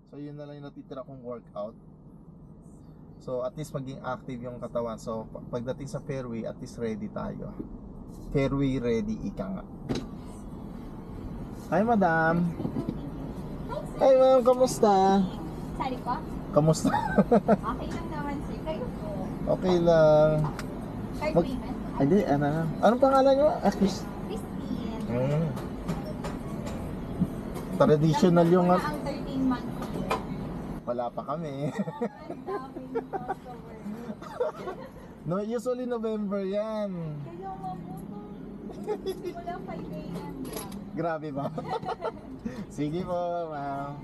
So yun na lang yung natitira kong workout. So at least maging active yung katawan. So pagdating sa fairway, at least ready tayo. Fairway ready, ika nga. Hi madam. Hi ma'am, kamusta? Sali ko? Kamusta? Okay lang naman sir. Kayo po. Okay lang. Card Mag- payment? Hindi, anong pangalan nyo? Christine. Traditional yung Ang 13 months year. wala pa kami. Ang daming customer. No, usually November yan. Kaya mabuto. Wala 5 a.m. lang. Grabe ba? Sige po, ma'am.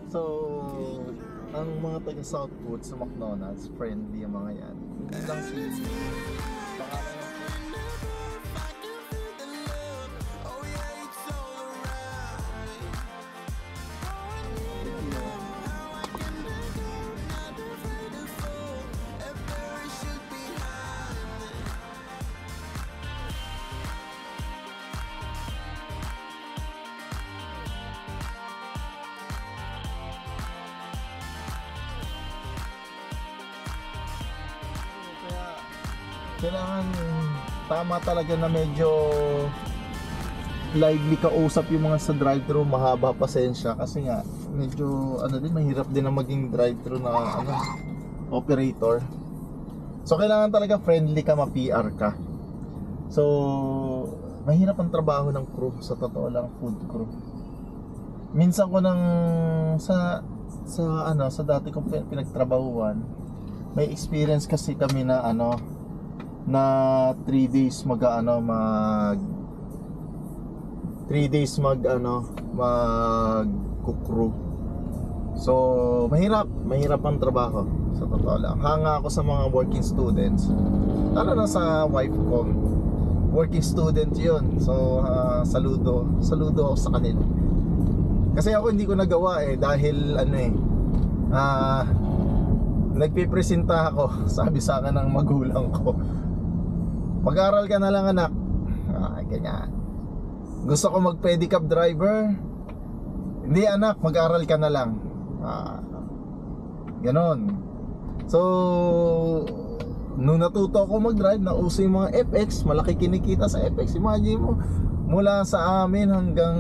So, ang mga taga Southwood sa McDonald's, friendly ang mga yan. Hindi lang si pangalan ng kailangan tama talaga na medyo lively kausap yung mga sa drive-thru, mahaba pasensya kasi nga medyo ano din, mahirap din na maging drive-thru na ano, operator. So kailangan talaga friendly ka, ma-PR ka. So mahirap ang trabaho ng crew, sa totoo lang, food crew. Minsan ko nang sa dati kong pinagtrabahuan, may experience kasi kami na na 3 days mag 3 days mag crew. So mahirap ang trabaho, sa totoo lang. Hanga ako sa mga working students, lalo na sa wife ko, working student yun. So saludo ako sa kanila, kasi ako hindi ko nagawa dahil nagpipresenta ako. Sabi sa akin ng magulang ko, mag-aral ka na lang anak. Ganyan. Gusto ko mag-pedicab driver. Hindi anak, mag-aral ka na lang. Ganon. So nung natuto ako mag-drive, nauso yung mga FX, malaki kinikita sa FX. Imagine mo, mula sa amin hanggang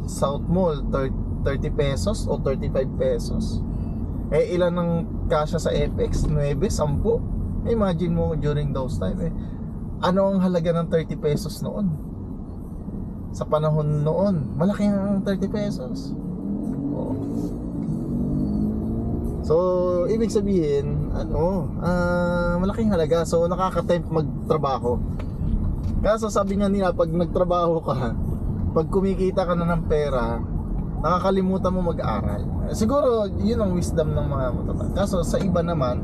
South Mall, 30 pesos o 35 pesos. Ilan ang kasya sa FX? 9, 10. Imagine mo during those time ano ang halaga ng 30 pesos noon? Sa panahon noon, malaki ang 30 pesos. So, ibig sabihin, malaking halaga. So, nakaka-tempt magtrabaho. Kaso sabi nga nila, pag nagtrabaho ka, pag kumikita ka na ng pera, nakakalimutan mo mag-aral. Siguro yun ang wisdom ng mga matatanda. Kaso sa iba naman,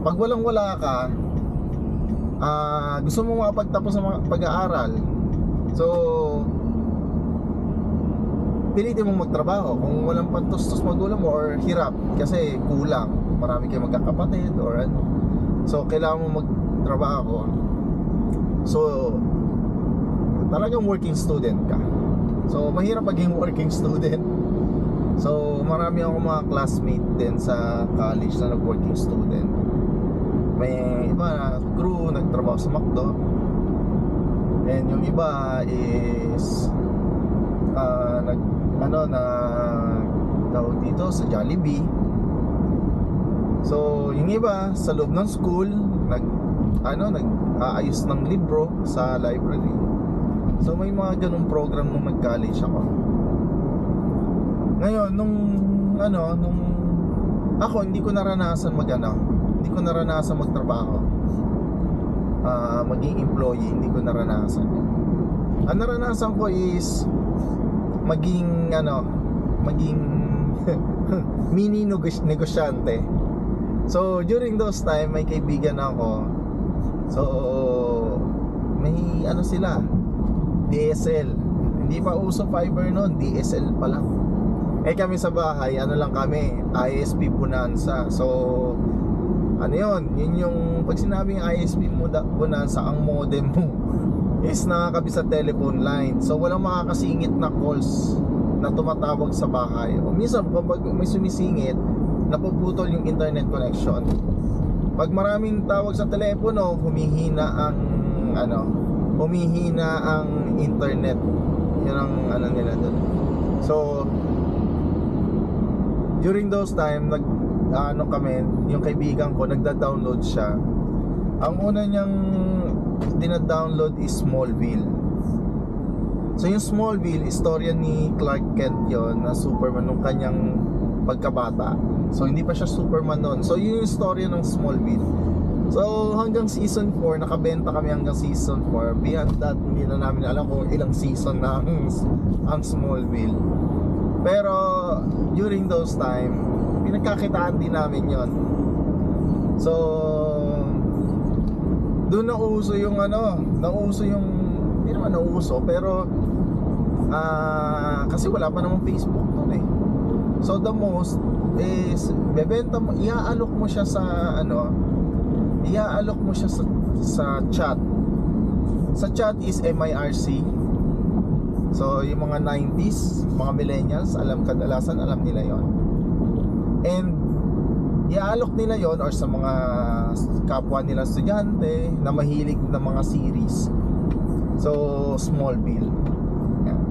pag walang-wala ka, gusto mo makapagtapos sa pag-aaral, so pilitin mong magtrabaho. Kung walang pantustos magulang mo or hirap kasi kulang, marami kayong magkakapatid or so kailangan mo magtrabaho. So talagang working student ka. So mahirap maging working student. So marami akong mga classmate din sa college na nag-working student. May iba na crew nagtrabaho sa McDo, and yung iba is tawag dito sa Jollibee. So yung iba sa loob ng school nag-aayos ng libro sa library. So may mga ganung program nung nag-college ako. Ngayon nung ako hindi ko naranasan hindi ko naranasan magtrabaho. Maging employee, hindi ko naranasan. Ang naranasan ko is maging mini negosyante. So during those time may kaibigan ako. So may sila, DSL. Hindi pa uso fiber noon, DSL pa lang. Kami sa bahay, lang kami, ISP Bonanza. So yun yung pag sinabing ISP mo Bonanza, ang modem mo is nakakabit sa telephone line. So walang makakasingit na calls na tumatawag sa bahay. O minsan kapag may sumisingit, napuputol yung internet connection. Pag maraming tawag sa telepono, humihina ang internet. Yun ang ano nila doon. So during those time, yung kaibigan ko, nagda-download siya. Ang una niyang dina-download is Smallville. So yung Smallville, istorya ni Clark Kent yon, na Superman nung kanyang pagkabata. So hindi pa siya Superman noon. So yun yung istorya ng Smallville. So hanggang season 4, nakabenta kami hanggang season 4. Beyond that, hindi na namin alam kung ilang season na ang Smallville. Pero during those time, pinagkakitaan din namin yon. So doon nauso yung hindi naman nauso, pero kasi wala pa namang Facebook noon eh. So the most is bebenta mo, iaalok mo siya sa chat. Sa chat is MIRC. So yung mga 90s, mga millennials, kadalasan alam nila yon. And iaalok nila yon or sa mga kapwa nila estudyante na mahilig ng mga series. So Smallville. Yan.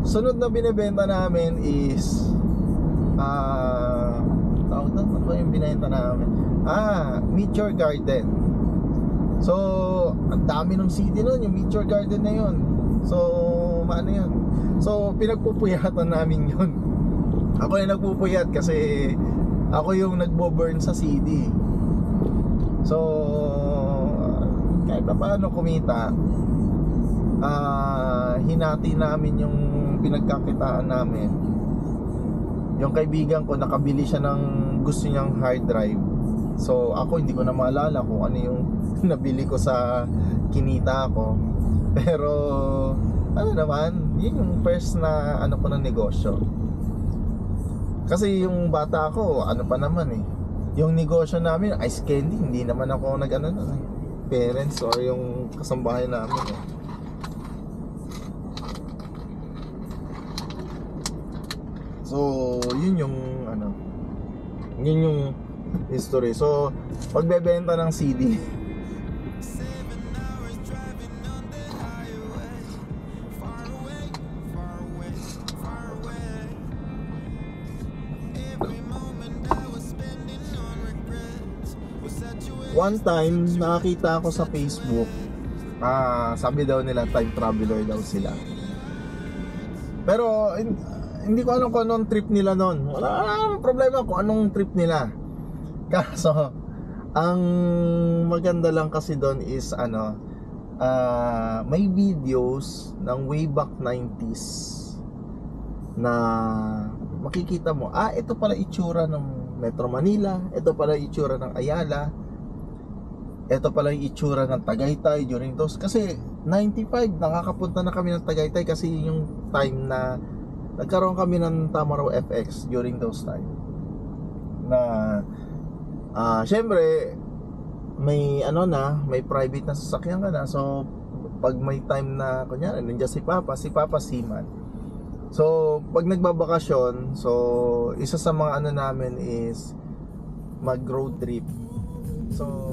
Sunod na binebenta namin is tawag na, ano ba yung binenta namin? Meet Your Garden. So ang dami ng CD nun, yung Meet Your Garden na yun. So maano yun? So pinagpupuyatan namin yun. Ako yung nagpupuyat kasi ako yung nagbo-burn sa CD. So kahit pa paano kumita, hinati namin yung pinagkakitaan namin. Yung kaibigan ko, nakabili siya ng gusto niyang hard drive. So ako hindi ko na maalala kung ano yung nabili ko sa kinita ko. Pero ano naman, yun yung first na ano ko ng negosyo. Kasi yung bata ko, ano pa naman eh, yung negosyo namin, ice candy, hindi naman ako parents or yung kasambahay namin eh. So yun yung yun yung history. So pagbebenta ng CD, one time nakakita ako sa Facebook, sabi daw nila time traveler daw sila. Pero hindi ko alam kung anong trip nila noon. Wala namang problema kung anong trip nila. Kaso ang maganda lang kasi doon is may videos ng way back 90s na makikita mo, ito pala itsura ng Metro Manila, ito pala itsura ng Ayala, ito pala yung itsura ng Tagaytay during those. Kasi 95 nakakapunta na kami ng Tagaytay kasi yung time na nagkaroon kami ng Tamaraw FX during those time. Na syempre may may private na sasakyan ka na. So pag may time na kunyari nandiyan si Papa Seaman. So pag nagbabakasyon, so isa sa mga namin is mag road trip. So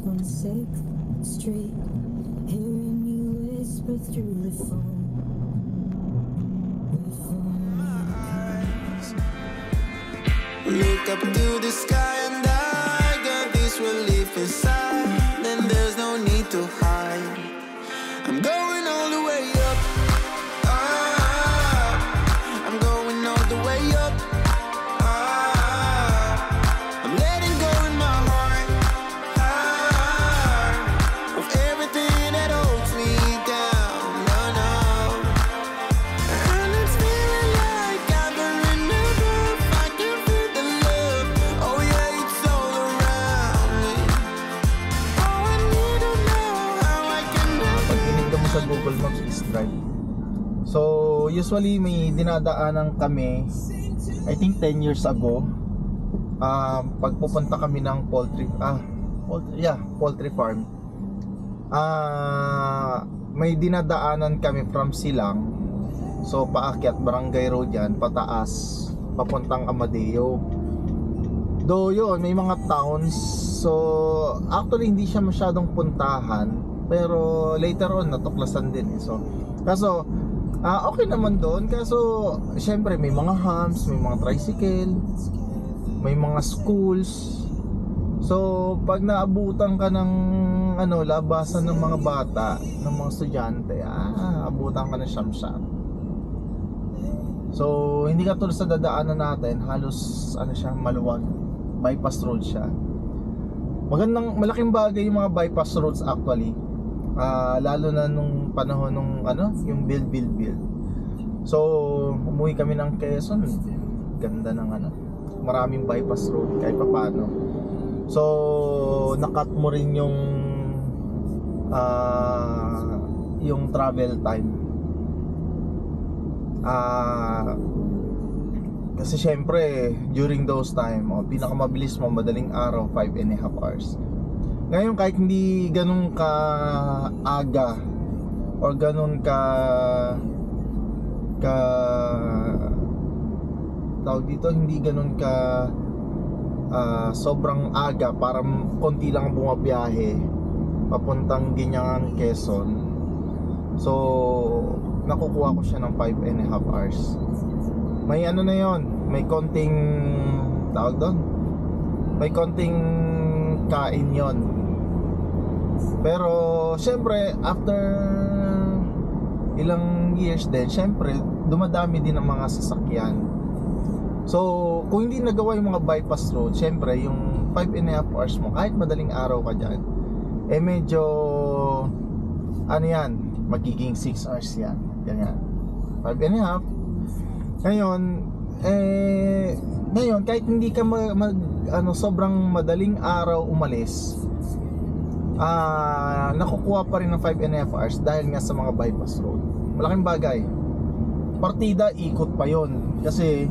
26th Street, hearing you whisper through the phone. Look up to the sky and I got this relief inside, and there's no need to hide. I'm going all the way up, I'm going all the way up, I'm letting go in my heart, of everything that holds me down, no, no. And it's feeling like I'm in the groove, I can feel the love, oh yeah, it's all around me. Oh, I need to know how I can do. Pag tinignan mo sa Google Maps is drive. So usually may dinadaanan kami, I think 10 years ago, pag pupunta kami ng poultry farm, may dinadaanan kami from Silang, so paakyat Barangay Road yan, pataas papuntang Amadeo. Though yun, may mga towns, so actually hindi siya masyadong puntahan, pero later on natuklasan din eh. So kaso okay naman doon, kaso syempre may mga hams, may mga tricycle, may mga schools. So pag naabutan ka ng labasan ng mga bata, ng mga estudyante, abutan ka ng siyam-siyam. So hindi ka tulad sa dadaanan natin, halos siya, maluwag, bypass road siya. Malaking bagay yung mga bypass roads actually, lalo na nung panahon nung yung build. So umuwi kami ng Quezon, ganda ng maraming bypass road kahit papaano. So nakat mo rin yung travel time, kasi syempre during those time, pinakamabilis mo madaling araw 5.5 hours. Ngayon kahit hindi ganun ka aga or ganun ka tawag dito, hindi ganun ka sobrang aga para konti lang ang bumabiyahe papuntang Ginyangan, Quezon. So nakukuha ko siya ng 5.5 hours. May na yon, may konting tawag doon, may konting kain yon. Pero syempre after ilang years din, syempre dumadami din ang mga sasakyan. So kung hindi nagawa yung mga bypass road, syempre yung 5.5 hours mo kahit madaling araw ka dyan, medyo yan, magiging 6 hours yan, ganyan, 5.5. Ngayon kahit hindi ka sobrang madaling araw umalis, nakukuha pa rin ng 5.5 hours dahil nga sa mga bypass road. Malaking bagay. Partida ikot pa yon, kasi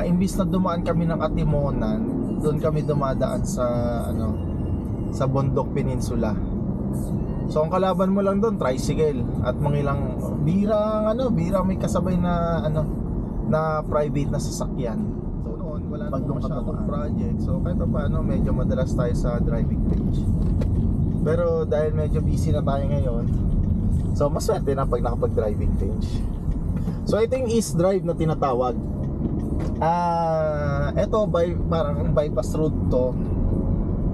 imbis na dumaan kami ng Atimonan, doon kami dumadaan sa Bondok Peninsula. So ang kalaban mo lang doon tricycle at mangilang bira may kasabay na na private na sasakyan. So noon wala nang masyadong project, so kahit pa paano medyo madalas tayo sa driving range. Pero dahil medyo busy na tayo ngayon, so maswerte na pag nakapag-driving range. So ito yung East Drive na tinatawag. Ito parang bypass road to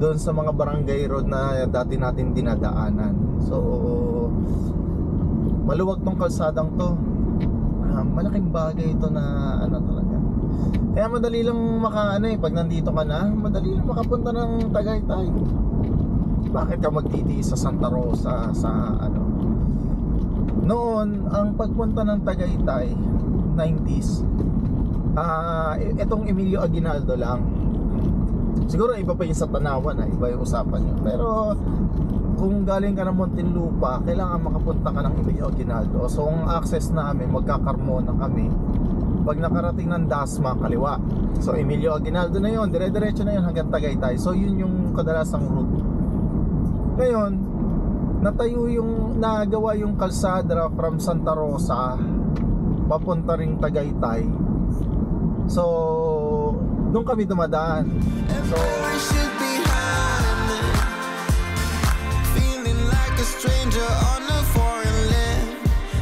doon sa mga barangay road na dati natin dinadaanan. So maluwag tong kalsadang to. Malaking bagay ito na talaga. Kaya madali lang pag nandito ka na, madali lang makapunta ng Tagaytay. Bakit ka magtitiis sa Santa Rosa, sa Noon, ang pagpunta ng Tagaytay 90s, itong Emilio Aguinaldo lang. Siguro iba pa yung sa Tanawan, iba yung usapan nyo. Pero kung galing ka ng Muntinlupa, kailangan makapunta ka ng Emilio Aguinaldo. So ang access namin, magkakarmona kami. Pag nakarating ng Dasma, kaliwa. So Emilio Aguinaldo na yun, dire-diretso na yun hanggang Tagaytay. So yun yung kadalasang route. Ngayon, nagawa yung kalsada from Santa Rosa papunta ring Tagaytay. So doon kami dumadaan. So We should be high. a stranger on a foreign land.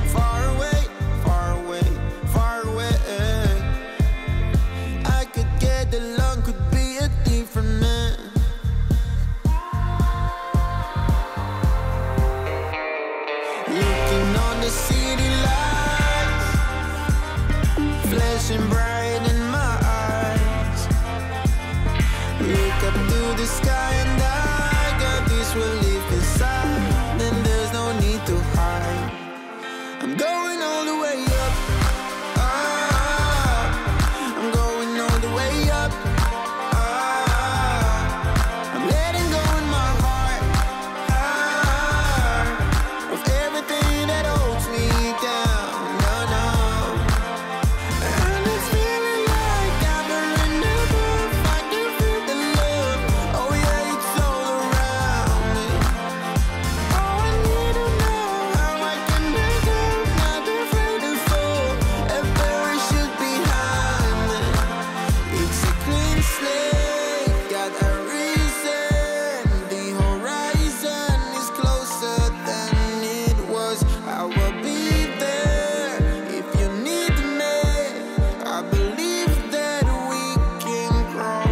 Far away, far away, far away. I could get along, could be a different man. Looking on the city lights, flashing bright in my eyes. Look up to the sky and I got this relief inside. Then there's no need to hide. I'm going all the way up. Ah, I'm going all the way up. Ah, I'm letting go in my heart. Ah, of everything that holds me down. No, no. And it's feeling like I'm in the roof. I can feel the love. Oh yeah, it's all around me. Oh, I need to know how I can make up, not afraid to fall. A parachute behind me. It's a clean slate, got a reason. The horizon is closer than it was. I will be there if you need me. I believe that we can grow.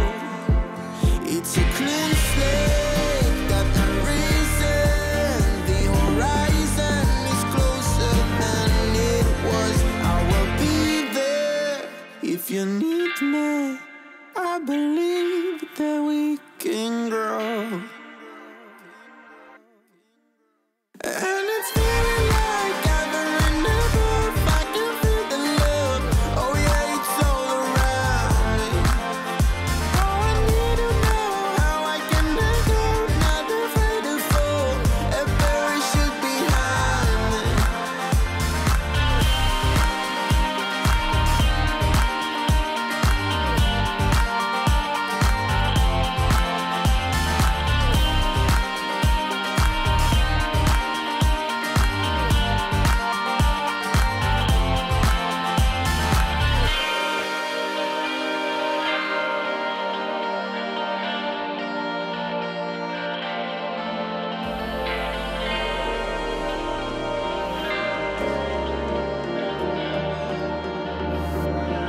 It's a clean slate, got a reason. The horizon is closer than it was. I will be there if you need me. I believe that we can grow. And it's feeling like I'm in the roof. I can feel the love. Oh yeah, it's all around me. Oh, I need to know how I can make up, not afraid to fall. A parachute behind me.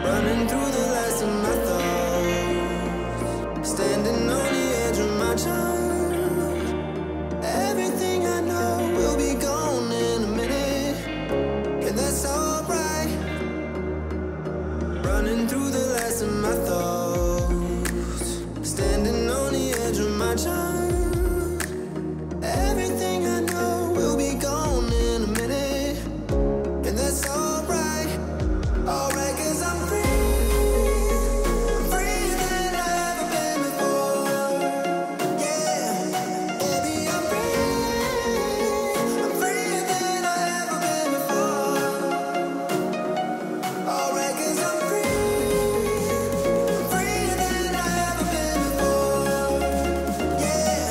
Running through the last of my thoughts, standing on the edge of my charm. Everything I know will be gone in a minute, and that's alright. Running through the last of my thoughts, standing on the edge of my charm. Everything I know will be gone in a minute, and that's alright. Alright, 'cause I'm free. I'm freer than I've ever been before. Yeah, baby, I'm free. I'm freer than I've ever been before. Alright, 'cause I'm free. I'm freer than I've ever been before. Yeah,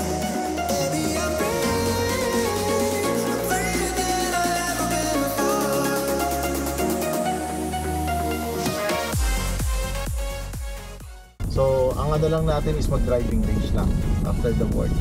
baby, I'm free. I'm freer than I've ever been before. So, ang ano lang natin is mag-driving range lang after the work.